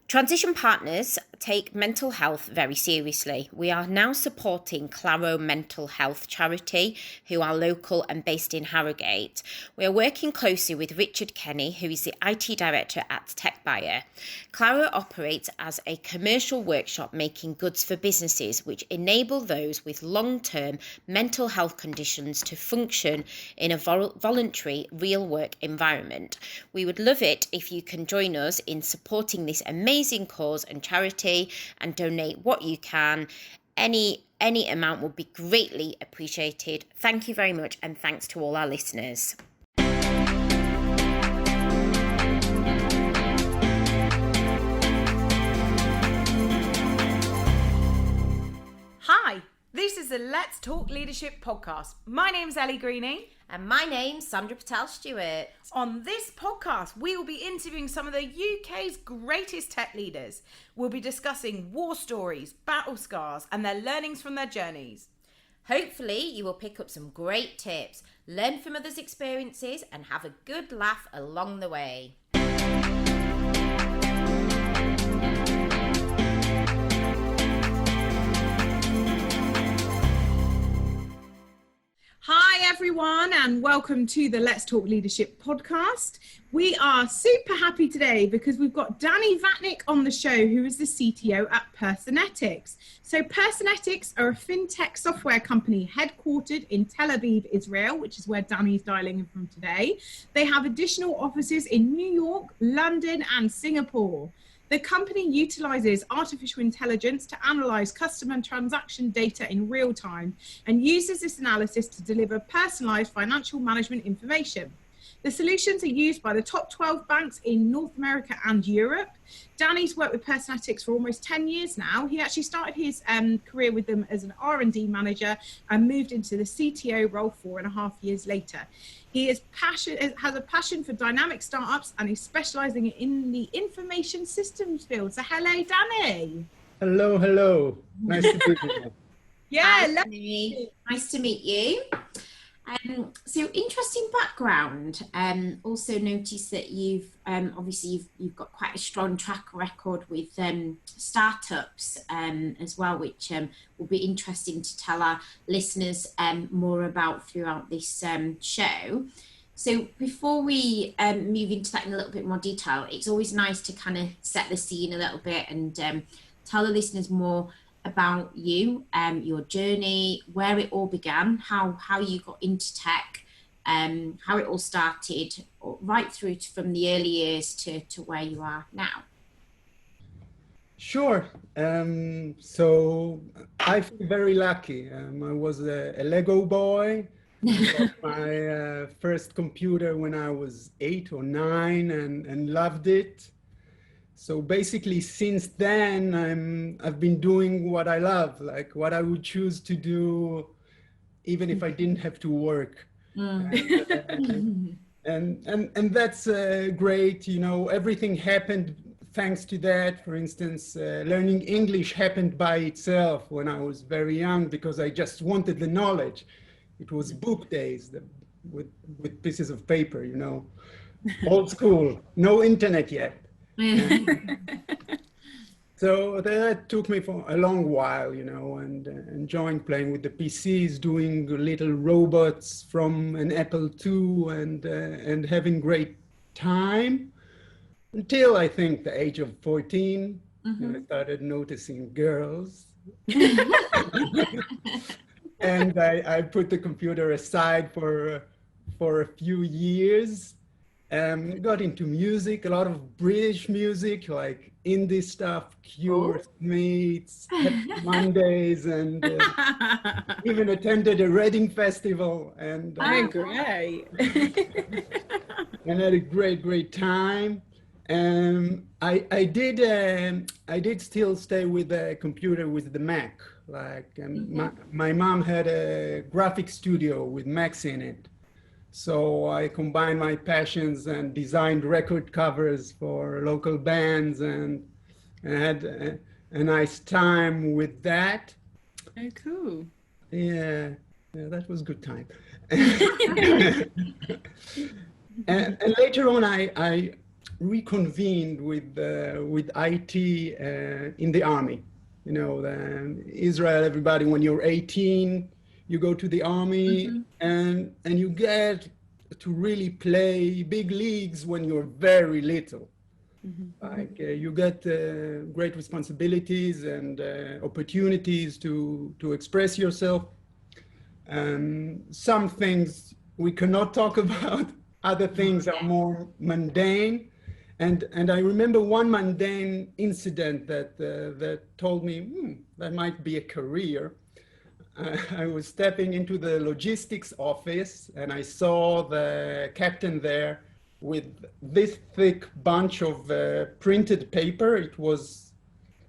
Transition partners take mental health very seriously. We are now supporting Claro Mental Health Charity, who are local and based in Harrogate. We are working closely with Richard Kenny, who is the IT director at TechBuyer. Claro operates as a commercial workshop making goods for businesses which enable those with long-term mental health conditions to function in a voluntary real work environment. We would love it if you can join us in supporting this amazing cause and charity and donate what you can. Any amount would be greatly appreciated. Thank you very much, and thanks to all our listeners. Hi, this is the Let's Talk Leadership podcast. My name's Ellie Greening. And my name's Sandra Patel-Stewart. On this podcast, we will be interviewing some of the UK's greatest tech leaders. We'll be discussing war stories, battle scars, and their learnings from their journeys. Hopefully, you will pick up some great tips, learn from others' experiences, and have a good laugh along the way. Hi everyone, and welcome to the Let's Talk Leadership podcast. We are super happy today because we've got Danny Vatnik on the show, who is the CTO at Personetics. So Personetics are a FinTech software company headquartered in Tel Aviv, Israel, which is where Danny's dialing in from today. They have additional offices in New York, London, and Singapore. The company utilizes artificial intelligence to analyze customer and transaction data in real time and uses this analysis to deliver personalized financial management information. The solutions are used by the top 12 banks in North America and Europe. Danny's worked with Personetics for almost 10 years now. He actually started his career with them as an R&D manager and moved into the CTO role 4.5 years later. He has a passion for dynamic startups and is specializing in the information systems field. So hello, Danny. Hello. Nice to meet you. Yeah, nice to meet you. So interesting background. Also noticed that you've got quite a strong track record with startups as well, which will be interesting to tell our listeners more about throughout this show. So before we move into that in a little bit more detail, it's always nice to kind of set the scene a little bit and tell the listeners more about you, your journey, where it all began, how you got into tech, how it all started, right through from the early years to where you are now. Sure. So I feel very lucky. I was a Lego boy. Got my first computer when I was 8 or 9 and loved it. So basically, since then, I've been doing what I love, like what I would choose to do, even if I didn't have to work. And that's great. You know, everything happened thanks to that. For instance, learning English happened by itself when I was very young because I just wanted the knowledge. It was book days with pieces of paper, you know, old school, no internet yet. So that took me for a long while, you know, and enjoying playing with the PCs, doing little robots from an Apple II and having great time until I think the age of 14. I started noticing girls. And I put the computer aside for a few years. Got into music, a lot of British music, like indie stuff, Cure, Smiths, Happy Mondays, and even attended a Reading festival. And Great. and had a great time. I did still stay with the computer with the Mac. Like my mom had a graphic studio with Macs in it. So I combined my passions and designed record covers for local bands and had a nice time with that. Oh, cool. Yeah, that was a good time. And later on, I reconvened with IT in the army. You know, Israel, everybody, when you're 18, you go to the army and you get to really play big leagues when you're very little. Like you get great responsibilities and opportunities to express yourself. Some things we cannot talk about. Other things are more mundane. And I remember one mundane incident that told me that might be a career. I was stepping into the logistics office and I saw the captain there with this thick bunch of printed paper. It was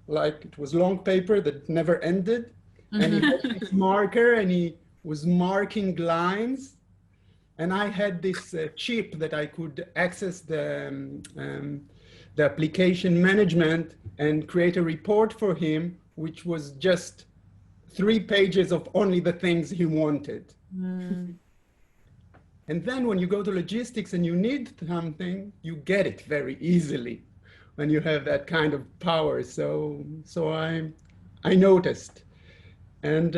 long paper that never ended. And he had this marker and he was marking lines. And I had this chip that I could access the application management and create a report for him, which was just 3 pages of only the things he wanted. And then when you go to logistics and you need something, you get it very easily when you have that kind of power. So I noticed. And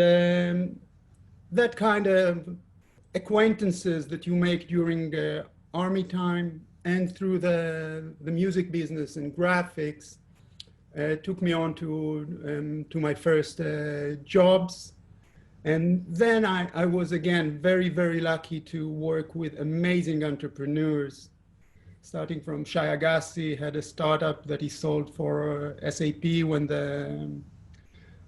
that kind of acquaintances that you make during army time and through the music business and graphics took me on to my first jobs. And then I was again very, very lucky to work with amazing entrepreneurs, starting from Shai Agassi, had a startup that he sold for SAP when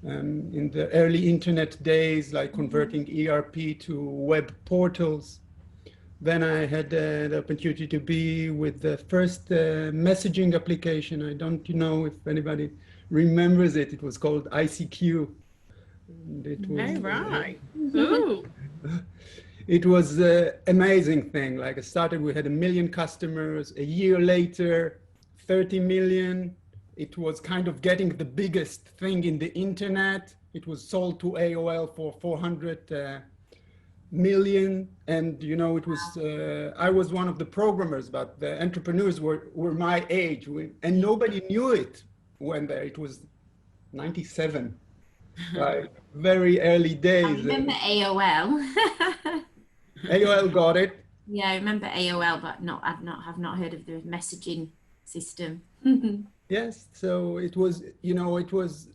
in the early internet days, like converting ERP to web portals. Then I had the opportunity to be with the first messaging application. I don't know if anybody remembers it. It was called ICQ. And it was, right. It was an amazing thing. Like I started, we had 1 million customers. A year later, 30 million. It was kind of getting the biggest thing in the internet. It was sold to AOL for 400 million. And, you know, it was, I was one of the programmers, but the entrepreneurs were my age. And nobody knew it when it was 97, like very early days. I remember AOL. AOL got it. Yeah, I remember AOL, but have not heard of the messaging system. Yes, so it was, you know, it was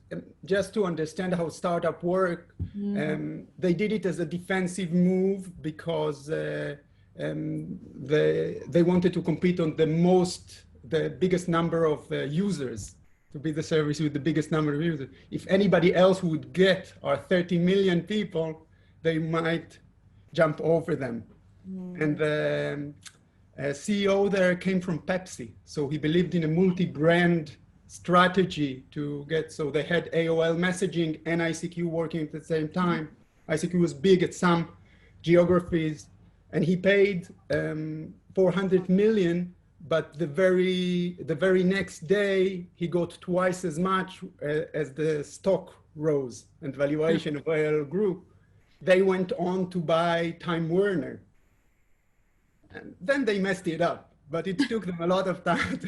just to understand how startup work. They did it as a defensive move because they wanted to compete on the biggest number of users, to be the service with the biggest number of users. If anybody else would get our 30 million people, they might jump over them. And the CEO there came from Pepsi. So he believed in a multi-brand strategy to get, so they had AOL messaging and ICQ working at the same time. ICQ was big at some geographies and he paid 400 million, but the very next day he got twice as much as the stock rose and valuation of AOL grew. They went on to buy Time Warner. And then they messed it up, but it took them a lot of time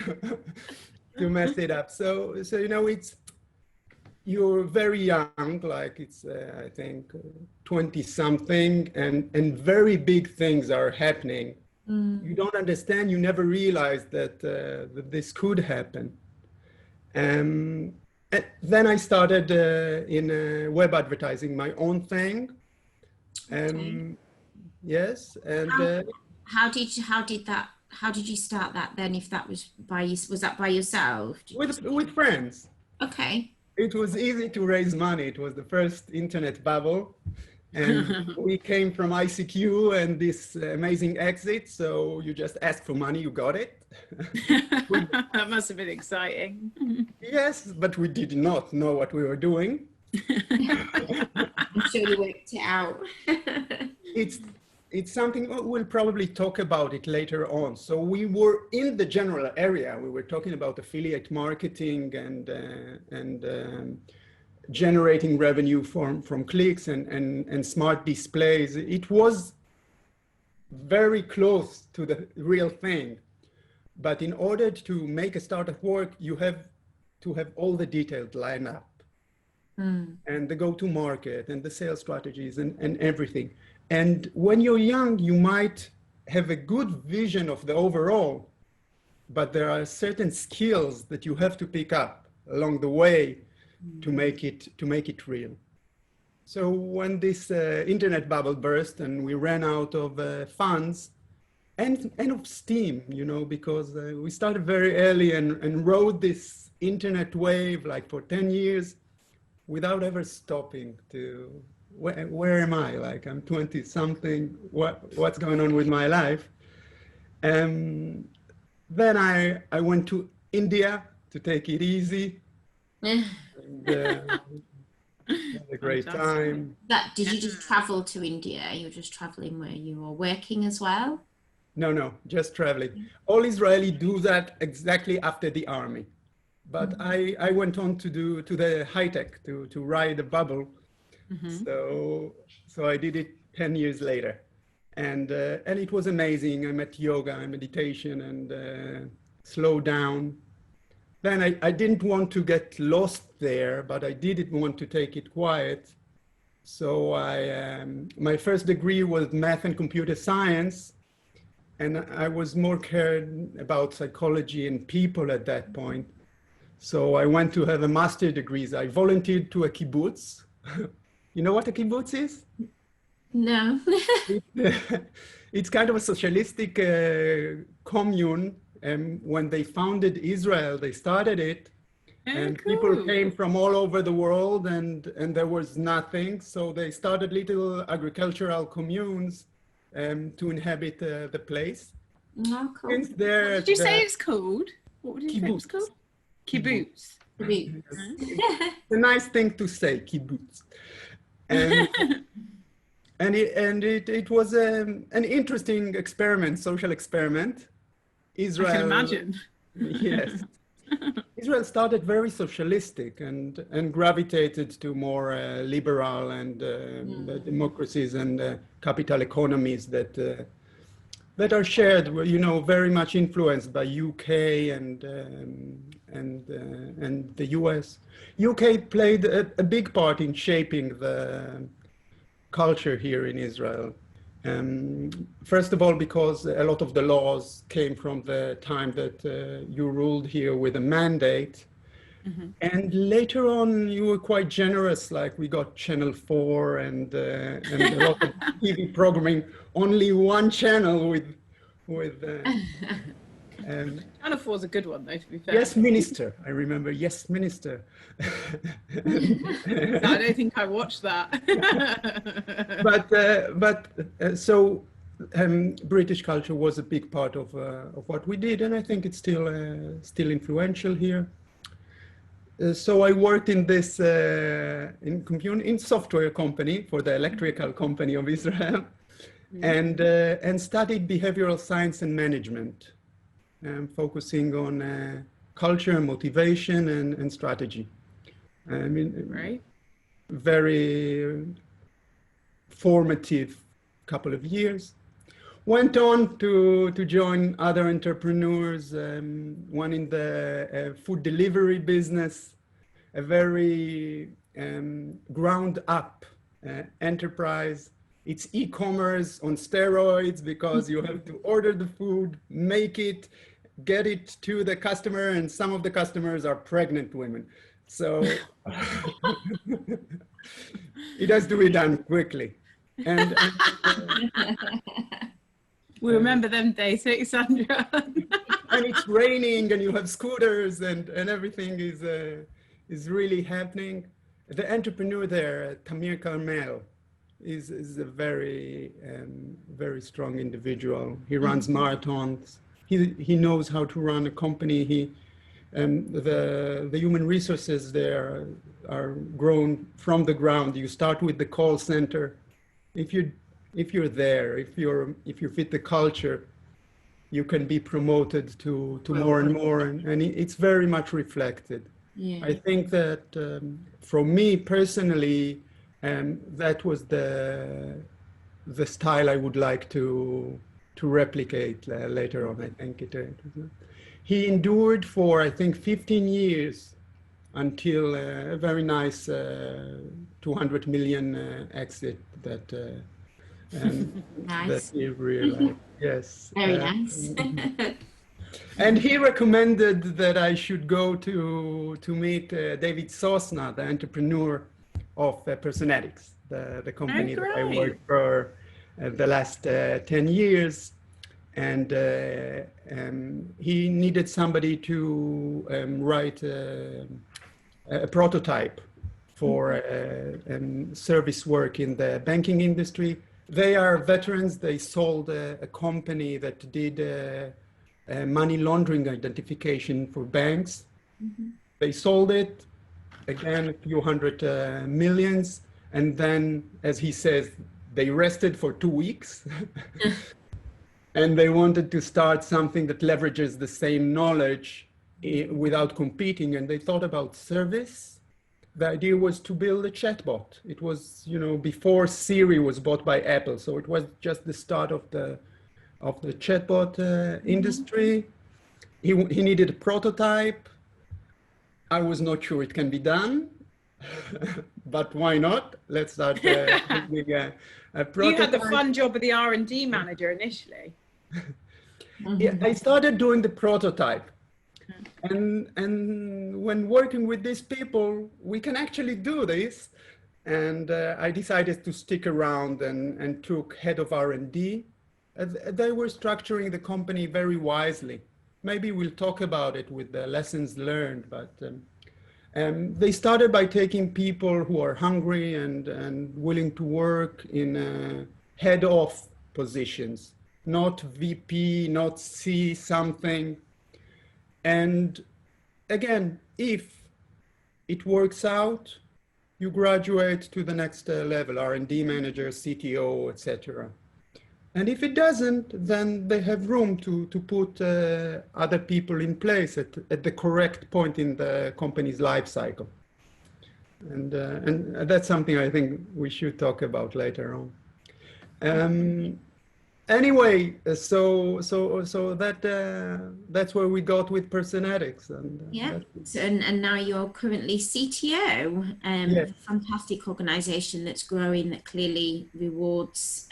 to mess it up. So you know, you're very young, like it's I think 20 something, and very big things are happening. You don't understand. You never realize that this could happen. And then I started in web advertising, my own thing. Yes, and. How did you start that then? If that was was that by yourself? With friends. Okay. It was easy to raise money. It was the first internet bubble, and we came from ICQ and this amazing exit. So you just ask for money, you got it. That must have been exciting. Yes, but we did not know what we were doing. I'm sure you worked it out. It's something we'll probably talk about it later on. So we were in the general area. We were talking about affiliate marketing and generating revenue from clicks and smart displays. It was very close to the real thing. But in order to make a startup work, you have to have all the details lined up. And the go-to-market and the sales strategies and everything. And when you're young, you might have a good vision of the overall, but there are certain skills that you have to pick up along the way to make it real. So when this internet bubble burst and we ran out of funds and of steam, you know, because we started very early and rode this internet wave like for 10 years without ever stopping to, where am I? Like I'm 20 something, what's going on with my life? Then I went to India to take it easy. And, had a great time. Did you just travel to India? You were just traveling where you were working as well? No, just traveling. All Israeli do that exactly after the army. But I went on to the high tech, to ride a bubble. So I did it 10 years later. And it was amazing. I met yoga and meditation and slow down. Then I didn't want to get lost there, but I didn't want to take it quiet. So my first degree was math and computer science. And I was more cared about psychology and people at that point. So I went to have a master's degree. I volunteered to a kibbutz. You know what a kibbutz is? No. It's kind of a socialistic commune. And when they founded Israel, they started it. And cool. People came from all over the world and there was nothing. So they started little agricultural communes to inhabit the place. Oh, cool. Since there, What did you say it's called? What would you say it's called? Kibbutz. It's a nice thing to say, kibbutz. And it was an interesting experiment, social experiment. Israel, I can imagine. Yes. Israel started very socialistic and gravitated to more liberal and democracies and capital economies that are shared, you know, very much influenced by UK and the US. UK played a big part in shaping the culture here in Israel. First of all, because a lot of the laws came from the time that you ruled here with a mandate. And later on, you were quite generous, like we got Channel 4 and a lot of TV programming, only one channel with Channel 4 is a good one, though, to be fair. Yes, Minister. I remember, Yes, Minister. I don't think I watched that. So British culture was a big part of what we did, and I think it's still influential here. So I worked in this in software company for the electrical company of Israel, and studied behavioral science and management, focusing on culture, motivation, and strategy. I mean, Right. Very formative couple of years. Went on to join other entrepreneurs, one in the food delivery business, a very ground up enterprise. It's e-commerce on steroids because you have to order the food, make it, get it to the customer, and some of the customers are pregnant women. So it has to be done quickly. And We remember them days, don't Sandra? and it's raining and you have scooters and everything is really happening. The entrepreneur there, Tamir Carmel, is a very strong individual. He runs marathons. He knows how to run a company. The human resources there are grown from the ground. You start with the call center. If you're there, if you fit the culture, you can be promoted to more and more, and it's very much reflected. Yeah. I think that for me personally, that was the style I would like to to replicate later on. I think he endured for, I think, 15 years until a very nice 200 million exit that that Nice. he realized. Yes. Very nice. And he recommended that I should go to meet David Sosna, the entrepreneur of Personetics, the company that I worked for the last 10 years. And he needed somebody to write a prototype for service work in the banking industry. They are veterans. They sold a company that did money laundering identification for banks. Mm-hmm. They sold it, again, a few hundred millions. And then, as he says, they rested for 2 weeks. And they wanted to start something that leverages the same knowledge without competing. And they thought about service. The idea was to build a chatbot. It was, you know, before Siri was bought by Apple. So it was just the start of the chatbot industry. He needed a prototype. I was not sure it can be done, but why not? Let's start building a prototype. You had the fun job of the R&D manager initially. Yeah, I started doing the prototype. And when working with these people, we can actually do this. And I decided to stick around and took head of R&D. They were structuring the company very wisely. Maybe we'll talk about it with the lessons learned, but they started by taking people who are hungry and willing to work in head-off positions, not VP, not C something. And again, if it works out, you graduate to the next level, R&D manager, CTO, etc. And if it doesn't, then they have room to put other people in place at the correct point in the company's life cycle. And that's something I think we should talk about later on. Anyway, so that's where we got with Personetics. And yeah, so, and now you're currently CTO, yes. A fantastic organization that's growing, that clearly rewards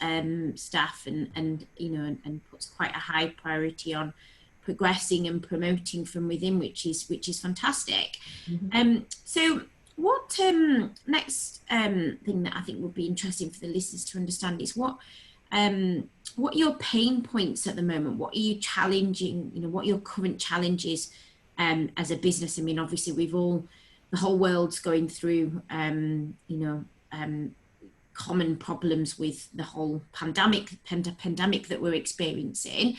staff and you know and puts quite a high priority on progressing and promoting from within, which is fantastic. Mm-hmm. So what next thing that I think would be interesting for the listeners to understand is what are your pain points at the moment? What are you challenging? You know, what are your current challenges as a business? I mean, obviously, the whole world's going through, common problems with the whole pandemic that we're experiencing.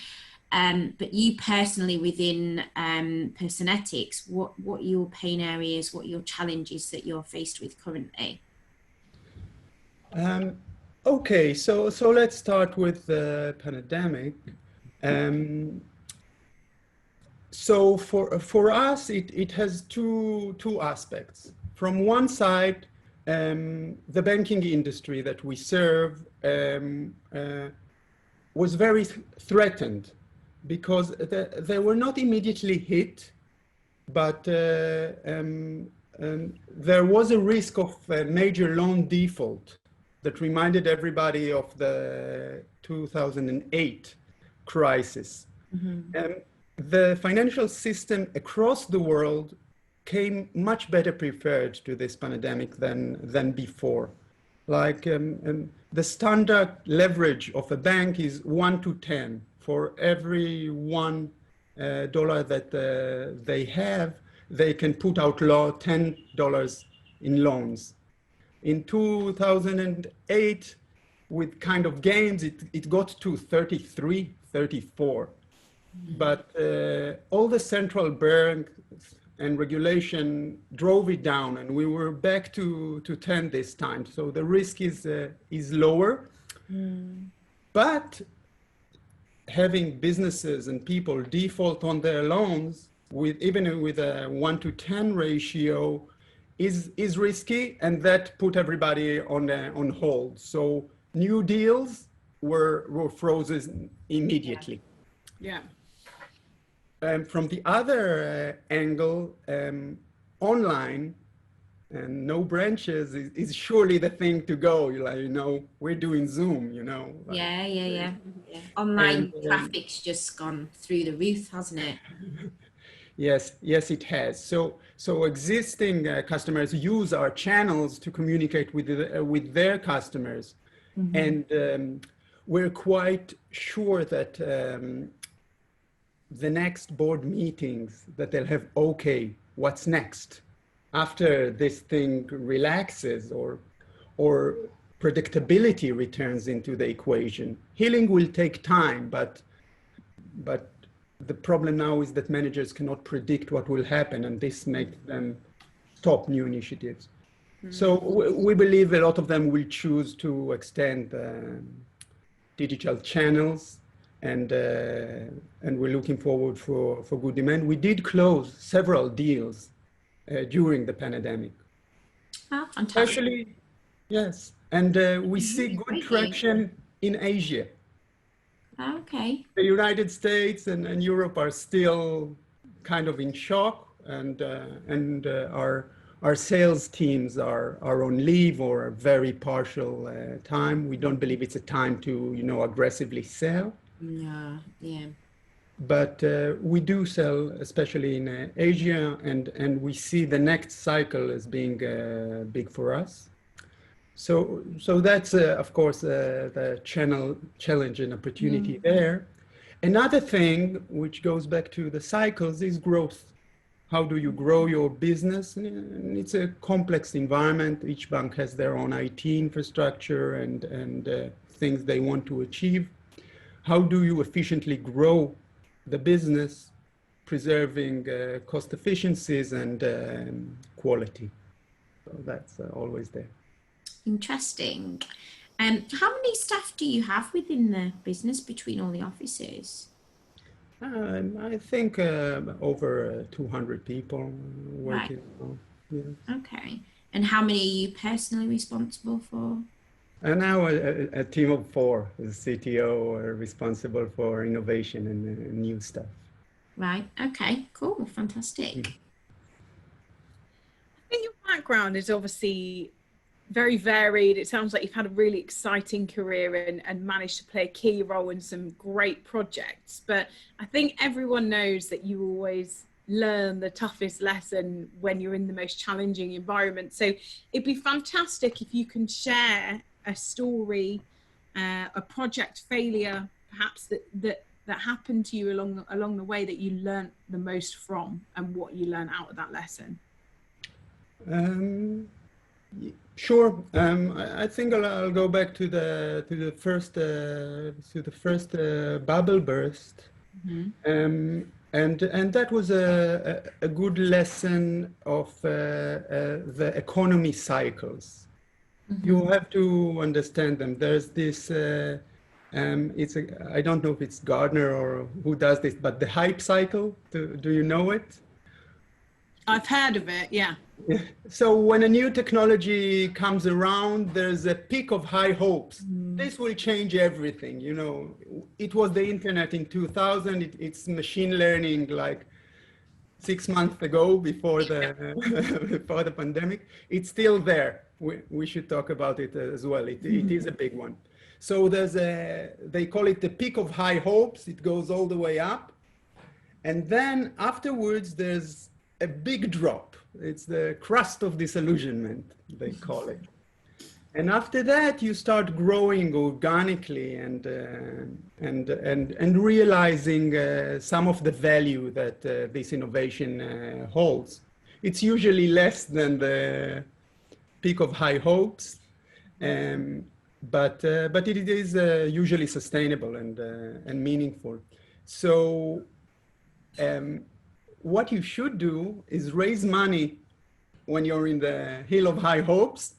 But you personally within Personetics, what are your pain areas? What are your challenges that you're faced with currently? Okay, so let's start with the pandemic. So for us, it has two aspects. From one side, the banking industry that we serve was very threatened because they were not immediately hit, but there was a risk of a major loan default that reminded everybody of the 2008 crisis. Mm-hmm. The financial system across the world came much better prepared to this pandemic than before. Like the standard leverage of a bank is 1 to 10. For every $1 that they have, they can put out $10 in loans. In 2008, with kind of games, it got to 33, 34. Mm-hmm. But all the central banks and regulation drove it down, and we were back to 10 this time. So the risk is lower. Mm. But having businesses and people default on their loans, even with a 1 to 10 ratio, is risky, and that put everybody on hold. So new deals were frozen immediately. Yeah. From the other angle, online and no branches is surely the thing to go. Like, we're doing Zoom, like, Yeah. Online and traffic's just gone through the roof, hasn't it? yes, it has. So existing customers use our channels to communicate with their customers, and we're quite sure that the next board meetings that they'll have, okay, what's next? After this thing relaxes or predictability returns into the equation. Healing will take time, but the problem now is that managers cannot predict what will happen, and this makes them stop new initiatives. So we believe a lot of them will choose to extend digital channels, and we're looking forward for good demand. We did close several deals during the pandemic. Oh, fantastic. Especially, yes, and we see good traction in Asia. Okay. The United States and Europe are still kind of in shock, and our sales teams are on leave or very partial time. We don't believe it's a time to aggressively sell. Yeah. But we do sell, especially in Asia, and we see the next cycle as being big for us. So that's, of course, the challenge and opportunity there. Another thing which goes back to the cycles is growth. How do you grow your business? And it's a complex environment. Each bank has their own IT infrastructure and things they want to achieve. How do you efficiently grow the business, preserving cost efficiencies and quality? So that's always there. Interesting. How many staff do you have within the business between all the offices? I think over 200 people working. Right. Yes. Okay. And how many are you personally responsible for? And now a team of 4, the CTO are responsible for innovation and new stuff. Right. Okay. Cool. Fantastic. I think your background is obviously very varied. It sounds like you've had a really exciting career and managed to play a key role in some great projects. But I think everyone knows that you always learn the toughest lesson when you're in the most challenging environment. So it'd be fantastic if you can share a story, a project failure, perhaps that happened to you along the way that you learned the most from, and what you learned out of that lesson. Sure. I think I'll go back to the first bubble burst, and that was a good lesson of the economy cycles. You have to understand them. There's this. I don't know if it's Gardner or who does this, but the hype cycle. Do you know it? I've heard of it, yeah. So when a new technology comes around, there's a peak of high hopes. This will change everything. It was the internet in 2000. It's machine learning like 6 months ago before the pandemic. It's still there. We should talk about it as well. It is a big one. So they call it the peak of high hopes. It goes all the way up. And then afterwards, there's a big drop. It's the crust of disillusionment, they call it. And after that, you start growing organically and realizing some of the value that this innovation holds. It's usually less than the peak of high hopes, but it is usually sustainable and meaningful. So what you should do is raise money when you're in the hill of high hopes,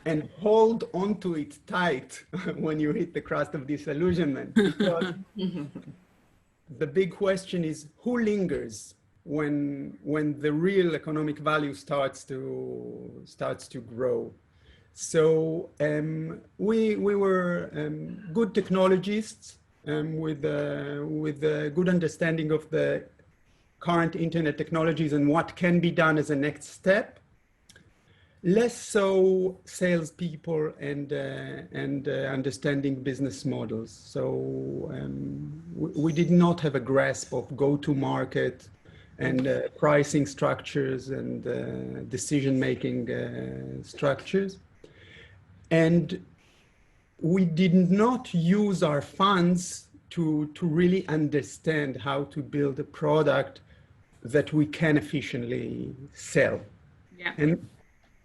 and hold onto it tight when you hit the crust of disillusionment. Because the big question is, who lingers when the real economic value starts to grow? So we were good technologists with a good understanding of the current internet technologies and what can be done as a next step. Less so salespeople and understanding business models. So we did not have a grasp of go-to-market and pricing structures and decision-making structures. And we did not use our funds to really understand how to build a product that we can efficiently sell. Yeah.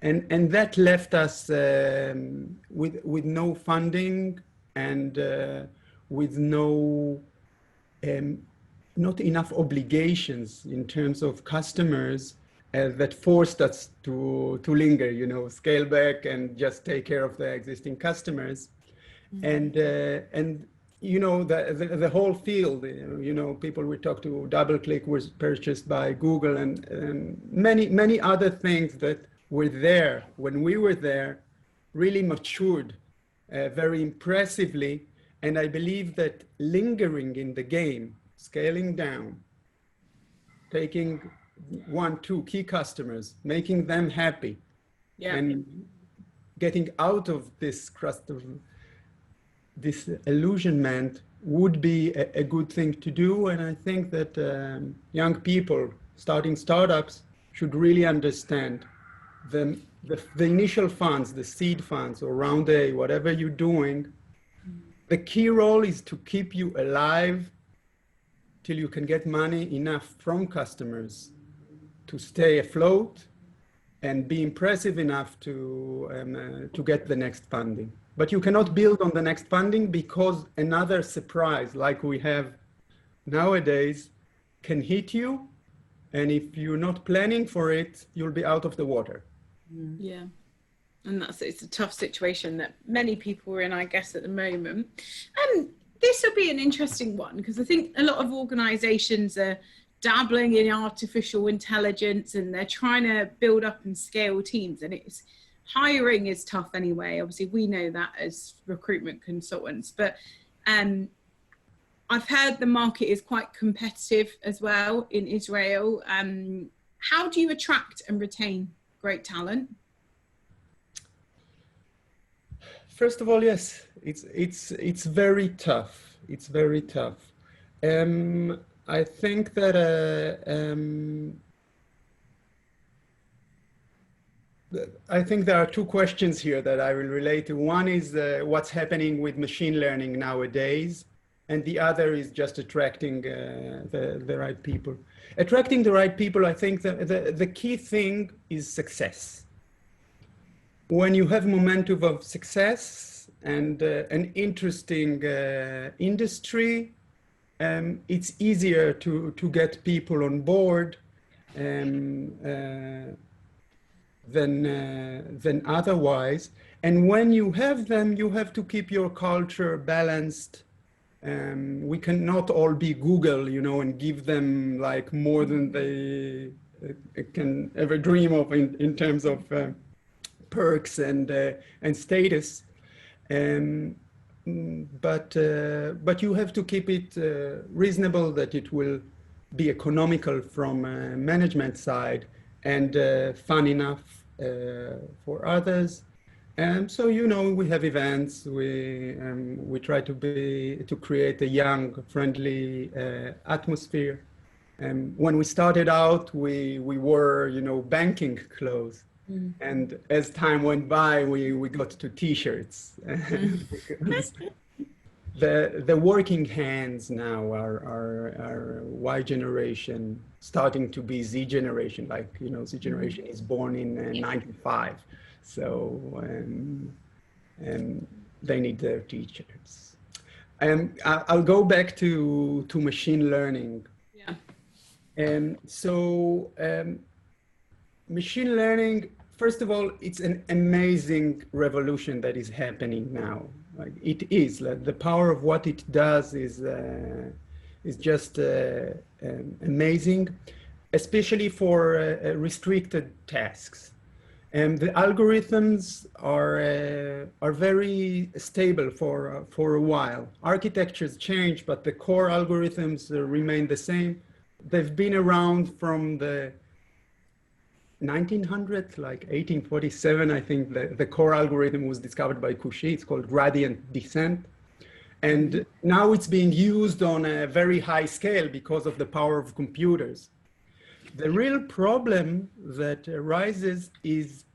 And that left us with no funding and with not enough obligations in terms of customers that forced us to linger, you know, scale back and just take care of the existing customers. Mm-hmm. And you know, the whole field, you know, people we talked to, DoubleClick was purchased by Google and many other things that were there when we were there really matured very impressively. And I believe that lingering in the game, scaling down, taking 1, 2 key customers, making them happy, yeah, and getting out of this crust of this illusionment would be a good thing to do. And I think that young people starting startups should really understand the initial funds, the seed funds or round A, whatever you're doing. The key role is to keep you alive till you can get money enough from customers to stay afloat and be impressive enough to get the next funding. But you cannot build on the next funding because another surprise like we have nowadays can hit you. And if you're not planning for it, you'll be out of the water. Yeah. And it's a tough situation that many people are in, I guess, at the moment. And this will be an interesting one because I think a lot of organizations are dabbling in artificial intelligence and they're trying to build up and scale teams, and it's hiring is tough anyway. Obviously we know that as recruitment consultants, but I've heard the market is quite competitive as well in Israel. How do you attract and retain great talent? First of all, yes, it's very tough. It's very tough. I think that I think there are 2 questions here that I will relate to. One is what's happening with machine learning nowadays, and the other is just attracting the right people. Attracting the right people, I think the key thing is success. When you have momentum of success and an interesting industry, it's easier to get people on board than otherwise. And when you have them, you have to keep your culture balanced. We cannot all be Google, you know, and give them like more than they can ever dream of in terms of perks and status. But you have to keep it reasonable, that it will be economical from a management side and fun enough for others. And so, you know, we have events. We try to create a young, friendly atmosphere. When we started out, we wore, you know, banking clothes. Mm. And as time went by, we got to T-shirts. The working hands now are Y generation, starting to be Z generation. Like, you know, Z generation is born in 95. So they need their T-shirts. I'll go back to machine learning. Yeah. Machine learning, first of all, it's an amazing revolution that is happening now. Like, it is. Like, the power of what it does is just amazing, especially for restricted tasks. And the algorithms are very stable for a while. Architectures change, but the core algorithms remain the same. They've been around from the 1900s, like 1847, I think the core algorithm was discovered by Cauchy. It's called gradient descent. And now it's being used on a very high scale because of the power of computers. The real problem that arises is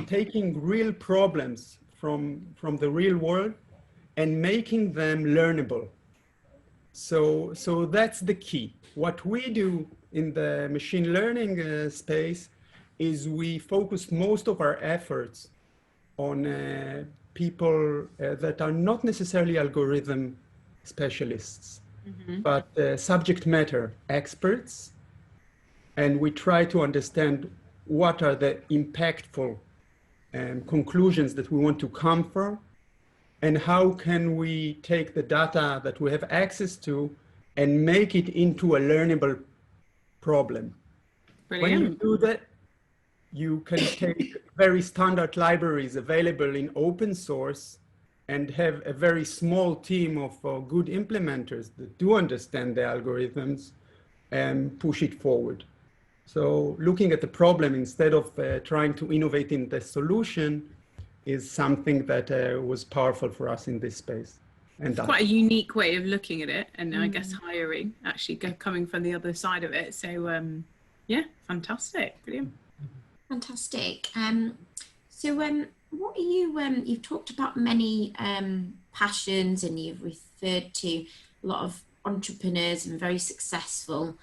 taking real problems from the real world and making them learnable. So that's the key. What we do in the machine learning space is we focus most of our efforts on people that are not necessarily algorithm specialists, but subject matter experts. And we try to understand what are the impactful conclusions that we want to come from, and how can we take the data that we have access to and make it into a learnable problem. Brilliant. When you do that, you can take very standard libraries available in open source and have a very small team of good implementers that do understand the algorithms and push it forward. So looking at the problem instead of trying to innovate in the solution is something that was powerful for us in this space. And Quite a unique way of looking at it, and I guess hiring actually coming from the other side of it. So yeah, fantastic, brilliant. Fantastic. So what are you, you've talked about many passions, and you've referred to a lot of entrepreneurs and very successful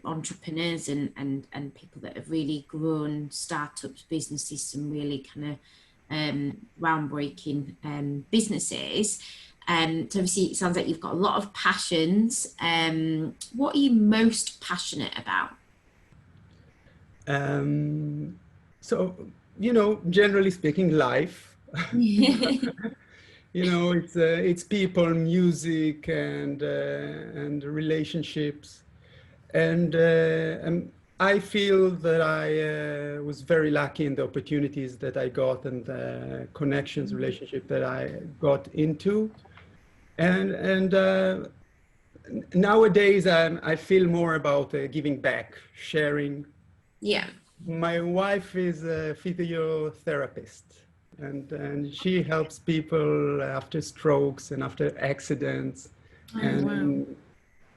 entrepreneurs and people that have really grown startups, businesses, some really kind of groundbreaking businesses. So obviously it sounds like you've got a lot of passions. What are you most passionate about? So, you know, generally speaking, life. You know, it's people, music, and relationships. And I feel that I was very lucky in the opportunities that I got and the connections, relationship that I got into. And nowadays I feel more about giving back, sharing. Yeah. My wife is a physiotherapist, and she helps people after strokes and after accidents. And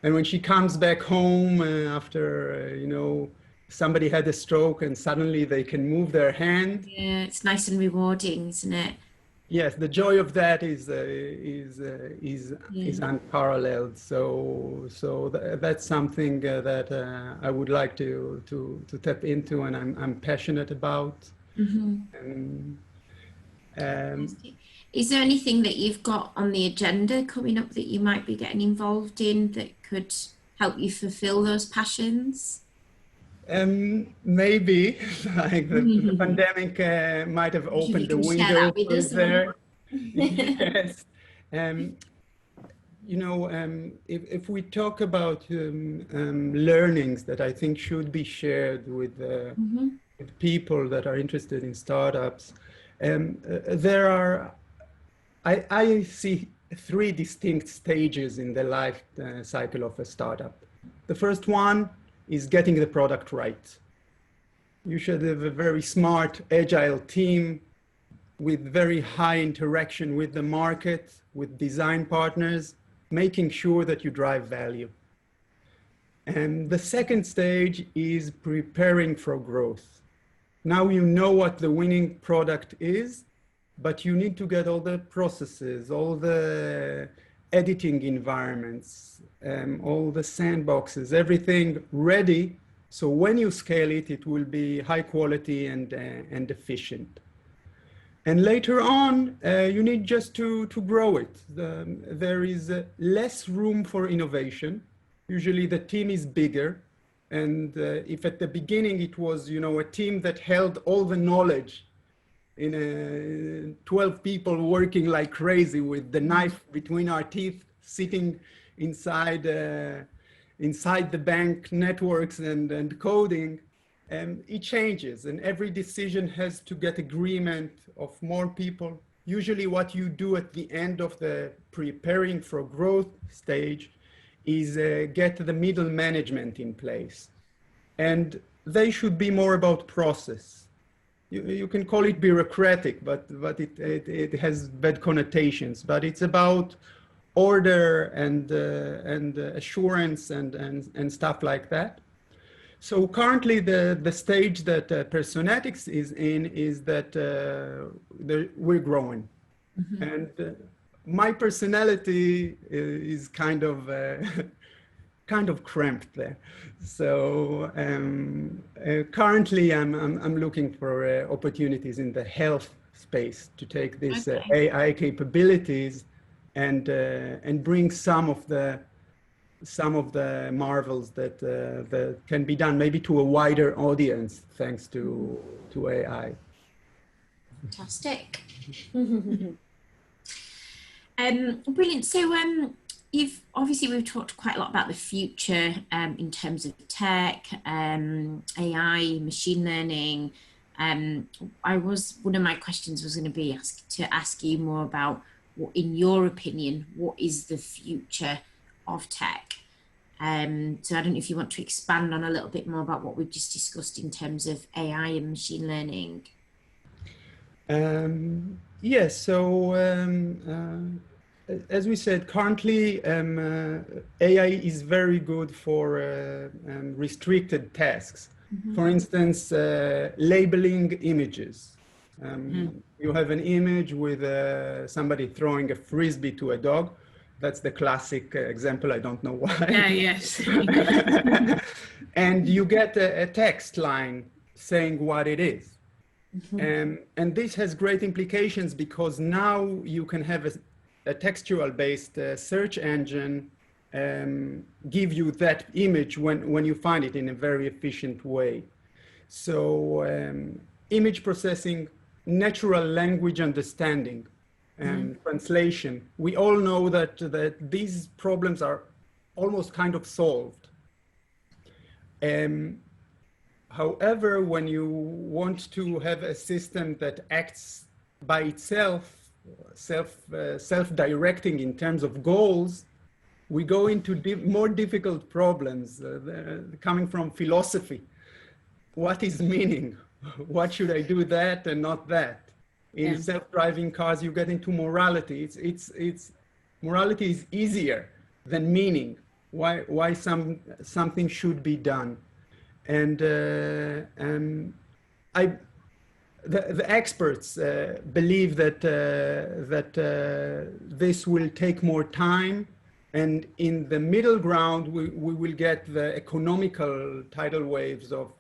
when she comes back home after, you know, somebody had a stroke and suddenly they can move their hand. Yeah, it's nice and rewarding, isn't it? Yes, the joy of that is unparalleled. So that's something that I would like to tap into, and I'm passionate about. Is there anything that you've got on the agenda coming up that you might be getting involved in that could help you fulfill those passions? Maybe, like the pandemic might have opened the window there. Yes. You know, if we talk about learnings that I think should be shared with people that are interested in startups, there are, I see three distinct stages in the life cycle of a startup. The first one is getting the product right. You should have a very smart, agile team with very high interaction with the market, with design partners, making sure that you drive value. And the second stage is preparing for growth. Now you know what the winning product is, but you need to get all the processes, all the editing environments, all the sandboxes, everything ready. So when you scale it, it will be high quality and efficient. And later on, you need just to grow it. There is less room for innovation. Usually the team is bigger. And if at the beginning it was, you know, a team that held all the knowledge in 12 people working like crazy with the knife between our teeth, sitting inside the bank networks and coding, it changes, and every decision has to get agreement of more people. Usually what you do at the end of the preparing for growth stage is get the middle management in place. And they should be more about process. You can call it bureaucratic, but it has bad connotations. But it's about order and assurance and stuff like that. So currently, the stage that Personetics is in is that we're growing, and my personality is kind of cramped there. So currently, I'm looking for opportunities in the health space to take these AI capabilities and bring some of the marvels that can be done maybe to a wider audience thanks to AI. Fantastic. Brilliant. So we've talked quite a lot about the future in terms of tech, AI, machine learning. One of my questions was going to be to ask you more about what, in your opinion, what is the future of tech? So I don't know if you want to expand on a little bit more about what we've just discussed in terms of AI and machine learning. Yes, so as we said, currently AI is very good for restricted tasks. For instance, labeling images. You have an image with somebody throwing a frisbee to a dog. That's the classic example. I don't know why. Yeah, yes. And you get a text line saying what it is. And this has great implications because now you can have a textual-based search engine give you that image when you find it in a very efficient way. So image processing, natural language understanding, and translation. We all know that these problems are almost kind of solved. However, when you want to have a system that acts by itself, self-directing in terms of goals, we go into more difficult problems coming from philosophy. What is meaning? What should I do that and not that? In self-driving cars, you get into morality. Morality is easier than meaning. Why something should be done, and the experts believe that this will take more time, and in the middle ground, we will get the economical tidal waves of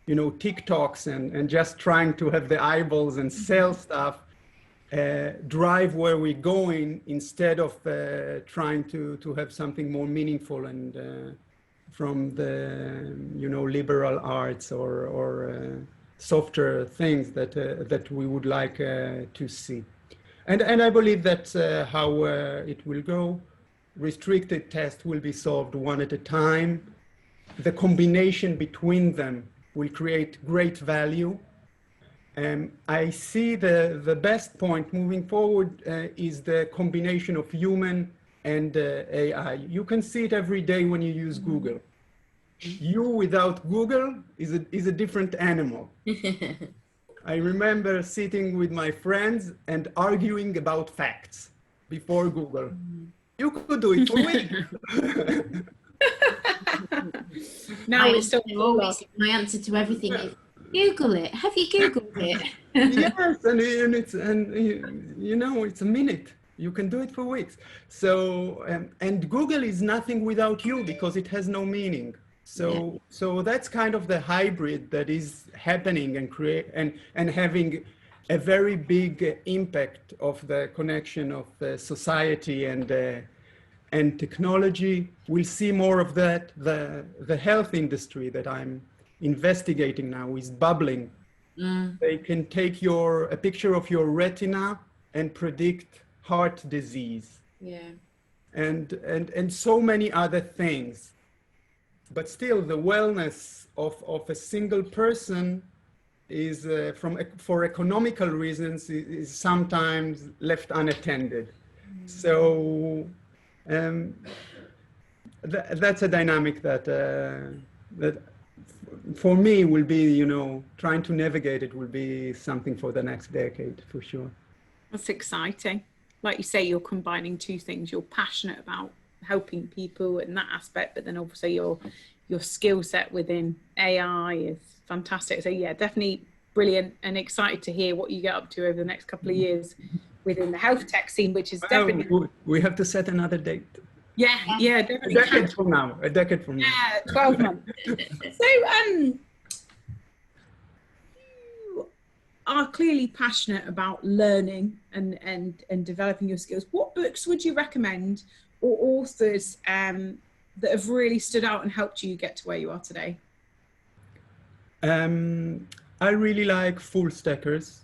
TikToks and just trying to have the eyeballs and sell stuff, drive where we're going instead of trying to have something more meaningful and from the liberal arts or softer things that we would like to see. And I believe that's how it will go. Restricted tests will be solved one at a time. The combination between them will create great value. I see the best point moving forward is the combination of human and AI. You can see it every day when you use Google. You without Google is a different animal. I remember sitting with my friends and arguing about facts before Google. You could do it for weeks. Now it's so always my answer to everything is Google it. Have you Googled it? Yes, and it's a minute. You can do it for weeks. So and Google is nothing without you because it has no meaning. So that's kind of the hybrid that is happening and having a very big impact of the connection of society and technology. We'll see more of that. The health industry that I'm investigating now is bubbling. They can take a picture of your retina and predict heart disease. And so many other things. but still the wellness of a single person is for economical reasons is sometimes left unattended. So that's a dynamic that that for me will be, you know, trying to navigate it will be something for the next decade for sure. That's exciting. Like you say, you're combining two things. You're passionate about helping people in that aspect, but then also your skill set within AI is fantastic. So yeah, definitely brilliant, and excited to hear what you get up to over the next couple of years within the health tech scene, which is definitely... We have to set another date. Yeah, definitely. A decade from now. Yeah, 12 months. So, you are clearly passionate about learning and developing your skills. What books would you recommend, or authors that have really stood out and helped you get to where you are today? I really like full stackers.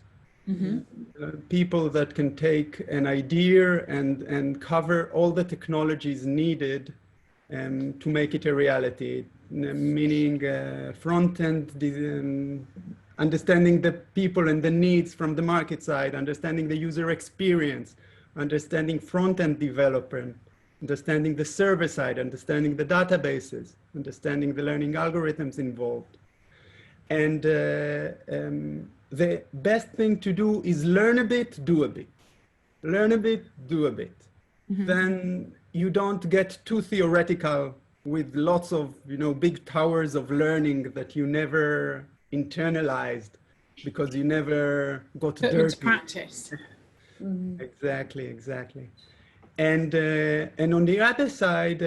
People that can take an idea and cover all the technologies needed to make it a reality, meaning front-end, understanding the people and the needs from the market side, understanding the user experience, understanding front-end development, understanding the server side, understanding the databases, understanding the learning algorithms involved. And the best thing to do is learn a bit, do a bit. Learn a bit, do a bit. Then you don't get too theoretical with lots of, you know, big towers of learning that you never internalized because you never got Put dirty. into practice. Exactly. And on the other side,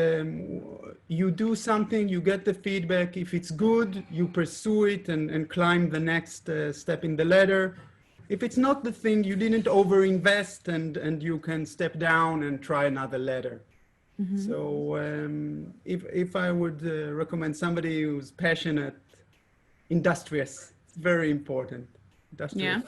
you do something, you get the feedback. If it's good, you pursue it and climb the next step in the ladder. If it's not the thing, you didn't overinvest and you can step down and try another ladder. So if I would recommend somebody who's passionate, industrious, it's very important. Industrious,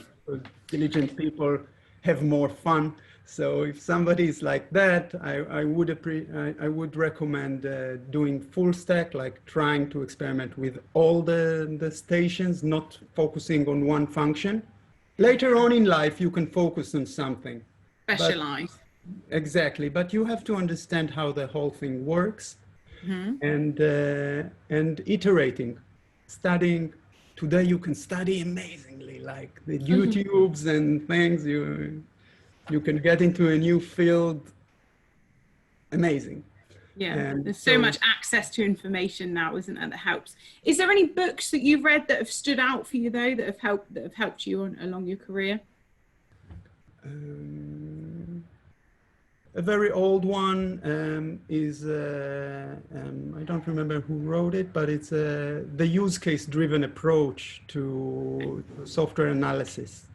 diligent people have more fun. So if somebody is like that, I would recommend doing full stack, like trying to experiment with all the stations, not focusing on one function. Later on in life, you can focus on something. Specialize. Exactly, but you have to understand how the whole thing works, and iterating, studying. Today you can study amazingly, like the YouTubes and things. You can get into a new field. Amazing. Yeah, and there's so much access to information now, isn't there, that helps. Is there any books that you've read that have stood out for you though, that have helped you along your career? A very old one is, I don't remember who wrote it, but it's the use case driven approach to software analysis.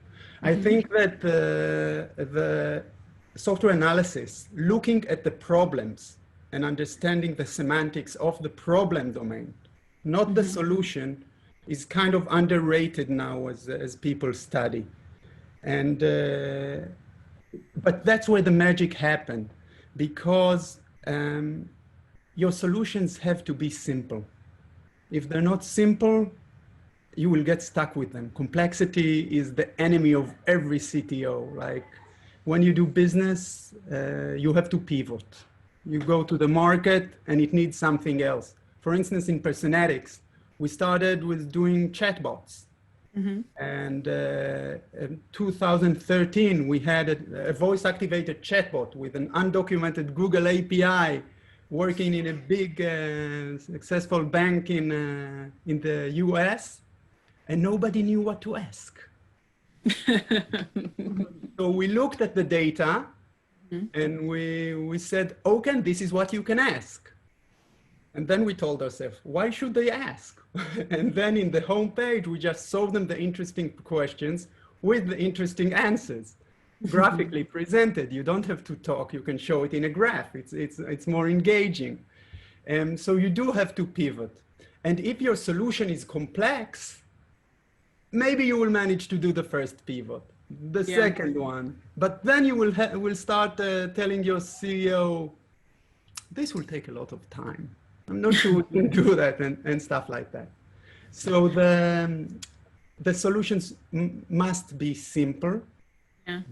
I think that the software analysis, looking at the problems and understanding the semantics of the problem domain, not the solution, is kind of underrated now as people study. And but that's where the magic happened, because your solutions have to be simple. If they're not simple, you will get stuck with them. Complexity is the enemy of every CTO. Like when you do business, you have to pivot. You go to the market and it needs something else. For instance, in Personetics, we started with doing chatbots. And in 2013, we had a voice-activated chatbot with an undocumented Google API working in a big, successful bank in the US, and nobody knew what to ask. So we looked at the data, and we said, okay, this is what you can ask. And then we told ourselves, why should they ask? And then in the homepage, we just solved them the interesting questions with the interesting answers, graphically presented. You don't have to talk. You can show it in a graph. It's more engaging. And so you do have to pivot. And if your solution is complex, maybe you will manage to do the first pivot, the second one. But then you will start telling your CEO, this will take a lot of time. I'm not sure we can do that and stuff like that. So the solutions must be simple,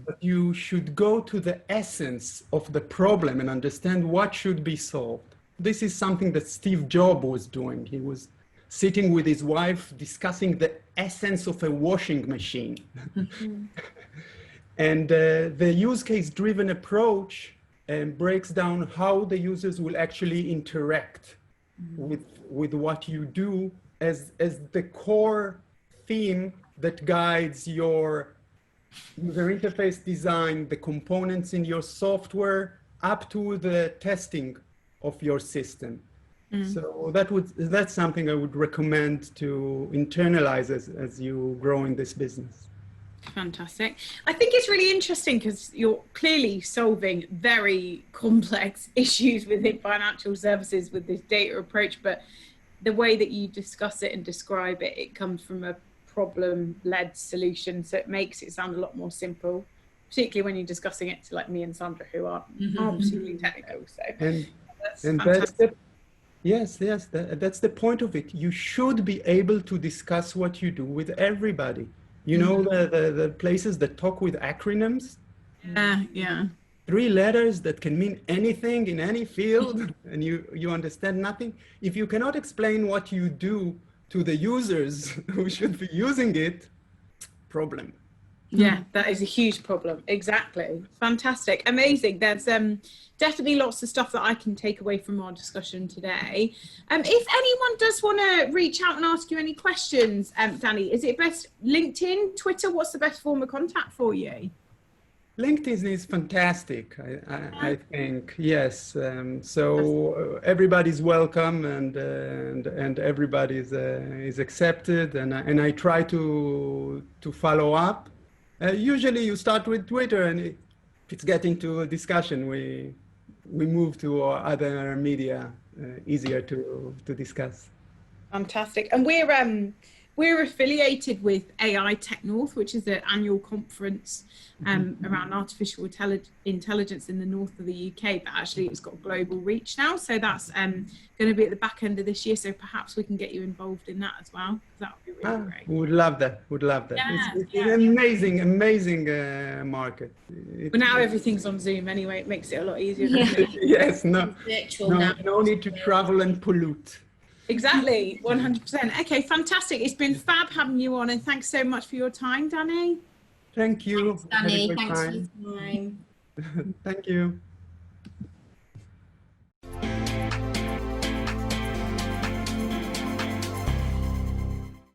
but you should go to the essence of the problem and understand what should be solved. This is something that Steve Jobs was doing. He was sitting with his wife discussing the essence of a washing machine. And the use case driven approach breaks down how the users will actually interact with what you do as the core theme that guides your user interface design, the components in your software, up to the testing of your system. So that's something I would recommend to internalize as you grow in this business. Fantastic. I think it's really interesting because you're clearly solving very complex issues within financial services with this data approach, but the way that you discuss it and describe it, it comes from a problem-led solution, so it makes it sound a lot more simple, particularly when you're discussing it to like me and Sandra, who are absolutely technical. So that's fantastic. Yes, that's the point of it. You should be able to discuss what you do with everybody. You know, the places that talk with acronyms? Yeah. 3 letters that can mean anything in any field, and you understand nothing. If you cannot explain what you do to the users who should be using it, problem. Yeah, that is a huge problem. Exactly. Fantastic. Amazing. There's definitely lots of stuff that I can take away from our discussion today. If anyone does want to reach out and ask you any questions, Danny, is it best LinkedIn, Twitter? What's the best form of contact for you? LinkedIn is fantastic, I think, yes. So everybody's welcome and everybody is accepted, and I try to follow up. Usually you start with Twitter, and if it's getting to a discussion, we move to other media, easier to discuss. Fantastic. And we're affiliated with AI Tech North, which is an annual conference around artificial intelligence in the north of the UK, but actually it's got global reach now. So that's going to be at the back end of this year. So perhaps we can get you involved in that as well. That would be really great. Would love that. Yeah, It's an amazing market. But now everything's on Zoom anyway. It makes it a lot easier. Yes, no need to travel and pollute. Exactly, 100%. Okay, fantastic. It's been fab having you on, and thanks so much for your time, Danny. Thank you. Thanks, Danny. Thanks for your time. Thank you.